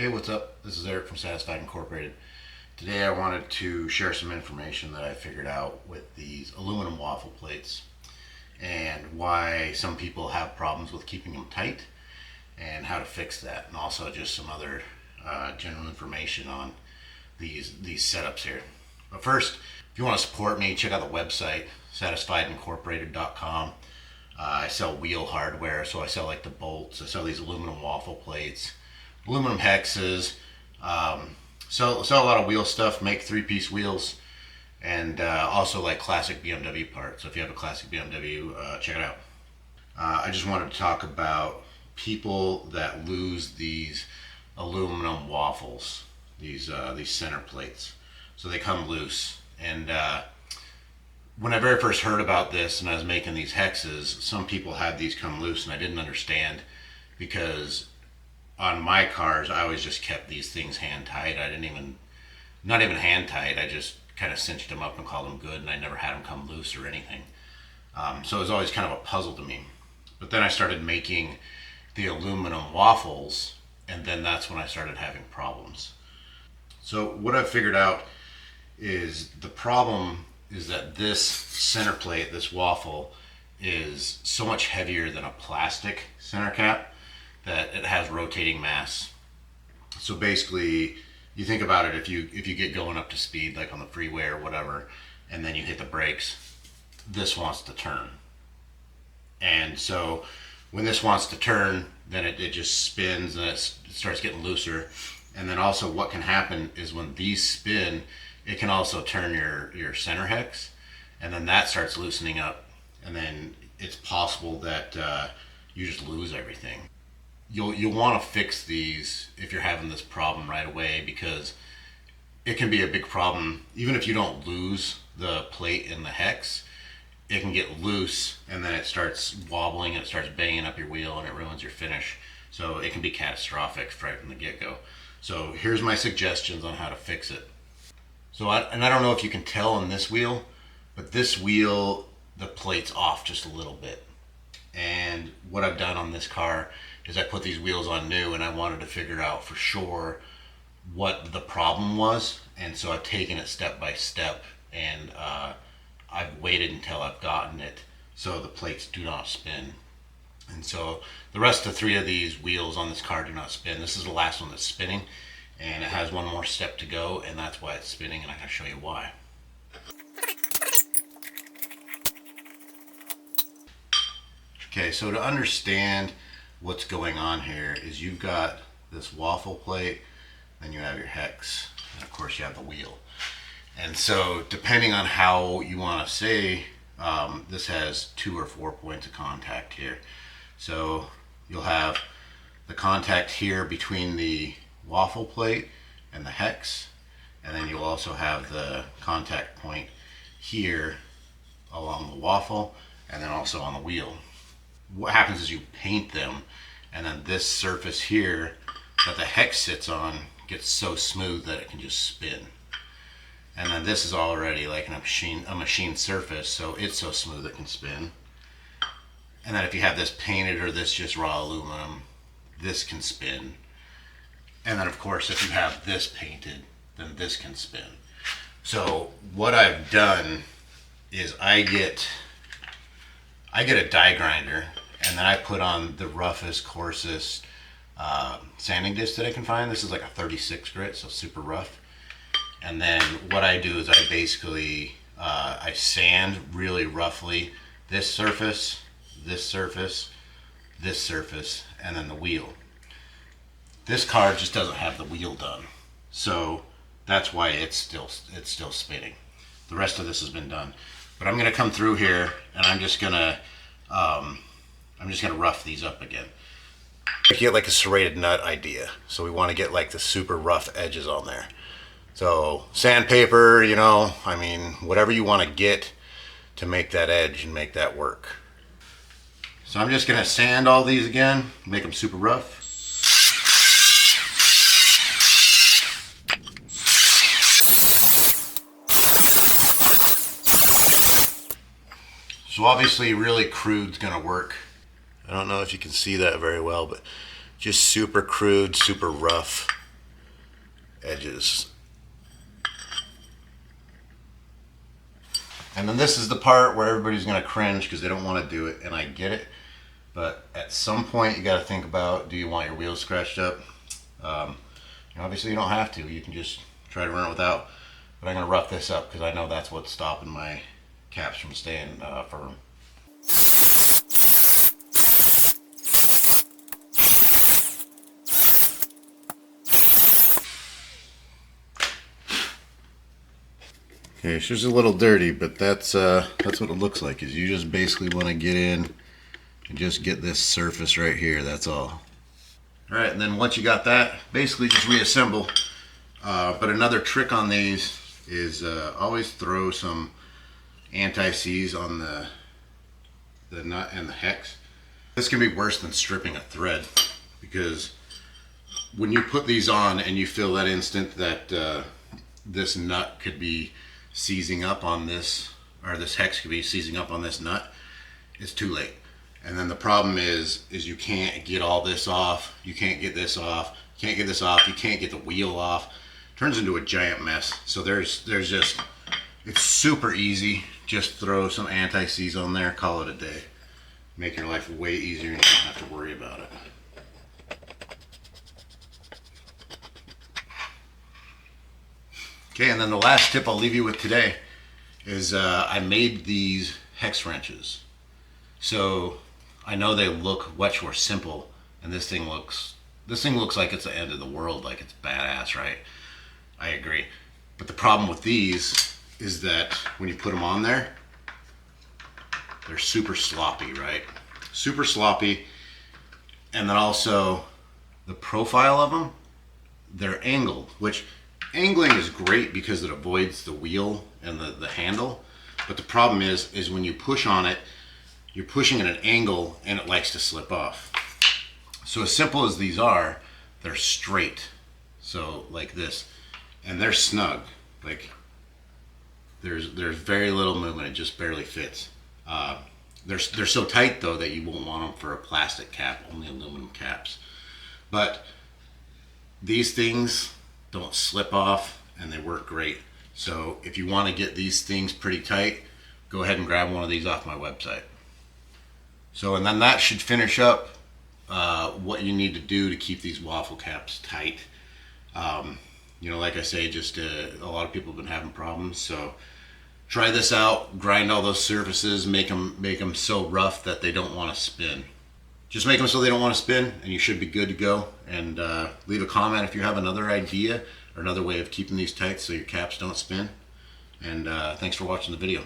Hey, what's up? This is Eric from Satisfied Incorporated. Today I wanted to share some information that I figured out with these aluminum waffle plates and why some people have problems with keeping them tight and how to fix that, and also just some other general information on these setups here. But first, if you want to support me, check out the website satisfiedincorporated.com. I sell wheel hardware, so I sell like the bolts, I sell these aluminum waffle plates, aluminum hexes, sell a lot of wheel stuff, make three-piece wheels, and also like classic BMW parts. So if you have a classic BMW, check it out. I just wanted to talk about people that lose these aluminum waffles, these center plates. So they come loose, and when I very first heard about this and I was making these hexes, some people had these come loose and I didn't understand, because on my cars I always just kept these things hand tight. Not even hand tight, I just kind of cinched them up and called them good, and I never had them come loose or anything. So it was always kind of a puzzle to me. But then I started making the aluminum waffles, and then that's when I started having problems. So what I've figured out is the problem is that this center plate, this waffle, is so much heavier than a plastic center cap that it has rotating mass. So basically, you think about it, if you get going up to speed, like on the freeway or whatever, and then you hit the brakes, this wants to turn. And so when this wants to turn, then it just spins and it starts getting looser. And then also what can happen is when these spin, it can also turn your center hex, and then that starts loosening up, and then it's possible that you just lose everything. You'll want to fix these if you're having this problem right away, because it can be a big problem. Even if you don't lose the plate in the hex, it can get loose, and then it starts wobbling and it starts banging up your wheel and it ruins your finish. So it can be catastrophic right from the get-go. So here's my suggestions on how to fix it. So I don't know if you can tell on this wheel, but this wheel, the plate's off just a little bit. And what I've done on this car is I put these wheels on new, and I wanted to figure out for sure what the problem was. And so I've taken it step by step, and I've waited until I've gotten it so the plates do not spin. And so the rest of the three of these wheels on this car do not spin. This is the last one that's spinning, and it has one more step to go, and that's why it's spinning, and I'm going to show you why. Okay, so to understand what's going on here is you've got this waffle plate, then you have your hex, and of course you have the wheel. And so depending on how you want to say, this has 2 or 4 points of contact here. So you'll have the contact here between the waffle plate and the hex, and then you'll also have the contact point here along the waffle, and then also on the wheel. What happens is you paint them, and then this surface here that the hex sits on gets so smooth that it can just spin. And then this is already like a machine surface, so it's so smooth it can spin. And then if you have this painted or this just raw aluminum, this can spin. And then of course if you have this painted, then this can spin. So what I've done is I get a die grinder, and then I put on the roughest, coarsest sanding disc that I can find. This is like a 36 grit, so super rough. And then what I do is I basically I sand really roughly this surface, this surface, this surface, and then the wheel. This car just doesn't have the wheel done, so that's why it's still spinning. The rest of this has been done, but I'm gonna come through here and I'm just gonna rough these up again. I get like a serrated nut idea, so we want to get like the super rough edges on there. So sandpaper, I mean, whatever you want to get to make that edge and make that work. So I'm just gonna sand all these again, make them super rough. So obviously really crude's gonna work. I don't know if you can see that very well, but just super crude, super rough edges. And then this is the part where everybody's going to cringe because they don't want to do it, and I get it. But at some point, you got to think about, do you want your wheels scratched up? Obviously, you don't have to. You can just try to run it without. But I'm going to rough this up because I know that's what's stopping my caps from staying firm. Okay, it's just a little dirty, but that's what it looks like. Is you just basically want to get in and just get this surface right here. That's all. All right, and then once you got that, basically just reassemble. But another trick on these is always throw some anti-seize on the nut and the hex. This can be worse than stripping a thread, because when you put these on and you feel that instant that this nut could be seizing up on this, or this hex could be seizing up on this nut, it's too late. And then the problem is you can't get all this off, you can't get this off, you can't get this off, you can't get the wheel off. It turns into a giant mess. So there's just, it's super easy. Just throw some anti-seize on there, call it a day. Make your life way easier and you don't have to worry about it. Okay, and then the last tip I'll leave you with today is I made these hex wrenches. So I know they look much more simple, and this thing looks like it's the end of the world, like it's badass, right? I agree. But the problem with these is that when you put them on there, they're super sloppy, right? Super sloppy. And then also the profile of them, they're angled, which angling is great because it avoids the wheel and the handle. But the problem is when you push on it, you're pushing at an angle and it likes to slip off. So as simple as these are, they're straight. So like this, and they're snug. Like there's very little movement, it just barely fits. They're so tight though that you won't want them for a plastic cap, only aluminum caps. But these things don't slip off and they work great. So if you want to get these things pretty tight, go ahead and grab one of these off my website. So, and then that should finish up what you need to do to keep these waffle caps tight. Like I say, just a lot of people have been having problems. So try this out, grind all those surfaces, make them so rough that they don't want to spin. Just make them so they don't want to spin, and you should be good to go. And leave a comment if you have another idea or another way of keeping these tight so your caps don't spin. And thanks for watching the video.